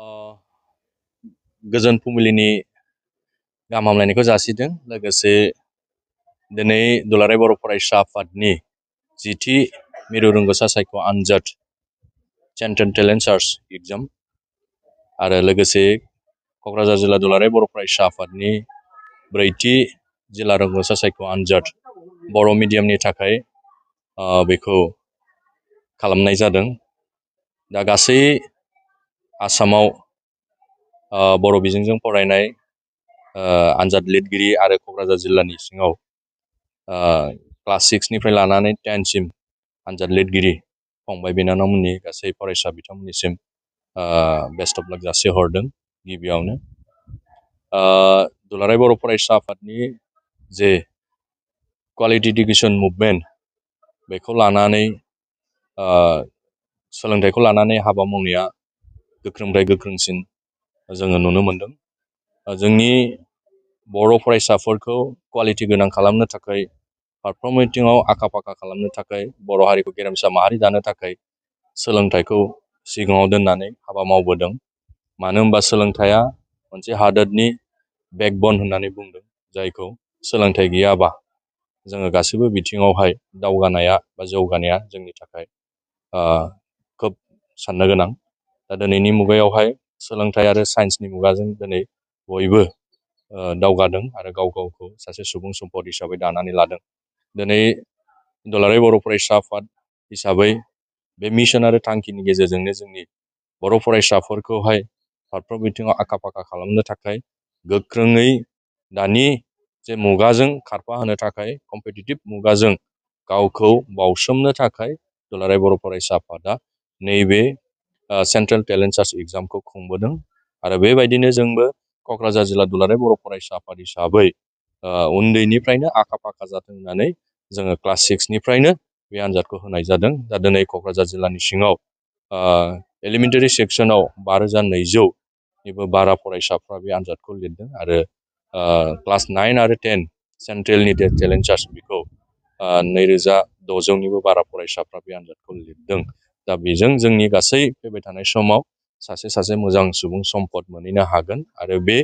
अ गोजोन फुंबिलिनि गाहाम हामलायनायखौ जासिदों। लोगोसे दिनै दुलाराय बर' फरायसा आफादनि 10थि मिरु रोंग'सा सायख' आनजाद सेन्ट्रेल टेलेन्ट सार्च एग्जाम आरो लोगोसे क'क्राझार जिल्ला दुलाराय बर' फरायसा आफादनि 4थि जिल्ला रोंग'सा सायख' आनजाद बर' मिडियामनि थाखाय बेखौ खालामनाय जादों। दा गासै आसामाव बर' बिजोंजों फरायनाय आनजाद लिरगिरि आरो क'क्राझार जिल्लानि सिङाव क्लास 6निफ्राय लानानै 10सिम आनजाद लिरगिरि फंबाय बिनानावमोननि गासै फरायसा बिथांमोननिसिम बेस्ट अफ लाक जासिहरदों। गिबियावनो दुलाराय बर' फरायसा आफादनि जे क्वालिटि इडुकेसन मुभमेन्ट बेखौ लानानै सोलोंथाइखौ लानानै हाबा मावनाया गोख्रोंनिफ्राय गोख्रोंसिन जोङो नुनो मोनदों। जोंनि बर' फरायसाफोरखौ क्वालिटि गोनां खालामनो थाखाय फारफ्रोम बिथिङाव आखा फाखा खालामनो थाखाय बर' हारिखौ गेरेमसा माहारि दानो थाखाय सोलोंथाइखौ सिगाङाव दोननानै हाबा मावबोदों। मानो होनबा सोलोंथाइया मोनसे हादोरनि बेकबन होननानै बुंदों, जायखौ सोलोंथाइ गैयाबा जोङो गासैबो बिथिङावहाय दावगानाया बा जौगानाया जोंनि थाखाय खोब साननो गोनां। दा दिनैनि मुगायावहाय सोलोंथाइ आरो साइन्सनि मुगाजों दिनै बयबो दावगादों आरो गाव गावखौ सासे सुबुं सम्पद हिसाबै दानानै लादों। दिनै दुलाराय बर' फरायसा आफाद हिसाबै बे मिशन आरो थांखिनि गेजेरजोंनो जोंनि बर' फरायसाफोरखौहाय फारफ्रोम बिथिङाव आखा फाखा खालामनो थाखाय गोख्रोङै दानि जे मुगाजों खारफाहोनो थाखाय कम्पिटिटिभ मुगाजों गावखौ बावसोमनो थाखाय दुलाराय बर' फरायसा आफादा नैबे सेन्ट्रेल टेलेन्ट सार्च एग्जामखौ खुंबोदों। आरो बेबायदिनो जोंबो क'क्राझार जिल्ला दुलाराय बर' फरायसा आफाद हिसाबै उन्दैनिफ्रायनो आखा फाखा जाथों होननानै जोङो क्लास 6निफ्रायनो बे आनजादखौ होनाय जादों। दा दिनै क'क्राझार जिल्लानि सिङाव एलिमेन्टारि सेक्सनाव 5200निबो बारा फरायसाफ्रा बे आनजादखौ लिरदों आरो क्लास 9 आरो 10 सेन्ट्रेलनि टेलेन्ट सार्च बेखौ 2600निबो बारा फरायसाफ्रा बे आनजादखौ लिरदों। दा बेजों जोंनि गासै फैबाय थानाय समाव सासे मोजां सुबुं सम्पद मोनहैनो हागोन। आरो बे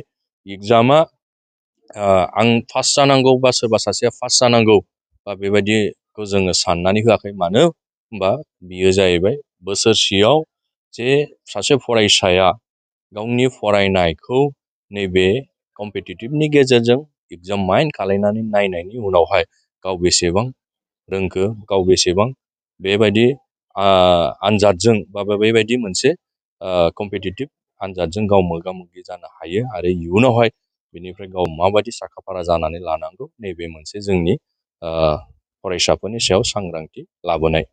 एग्जामा आं पास जानांगौ बा सोरबा सासेया पास जानांगौ बा बेबायदिखौ जोङो साननानै होआखै। मानो होनबा बियो जाहैबाय बोसोरसेयाव जे सासे फरायसाया गावनि फरायनायखौ नैबे कम्पिटिटिभनि गेजेरजों एग्जाम माइन्ड खालायनानै नायनायनि उनावहाय गाव बेसेबां रोंखो, गाव बेसेबां बेबायदि आनजादजों बा बेबायदि मोनसे कम्पिटिटिभ आनजादजों गाव मोगा मोगि जानो हायो आरो इयुनावहाय बेनिफ्राय गाव माबायदि साखाफारा जानानै लानांगौ, नैबे मोनसे जोंनि फरायसाफोरनि सायाव सांग्रांथि लाबोनाय।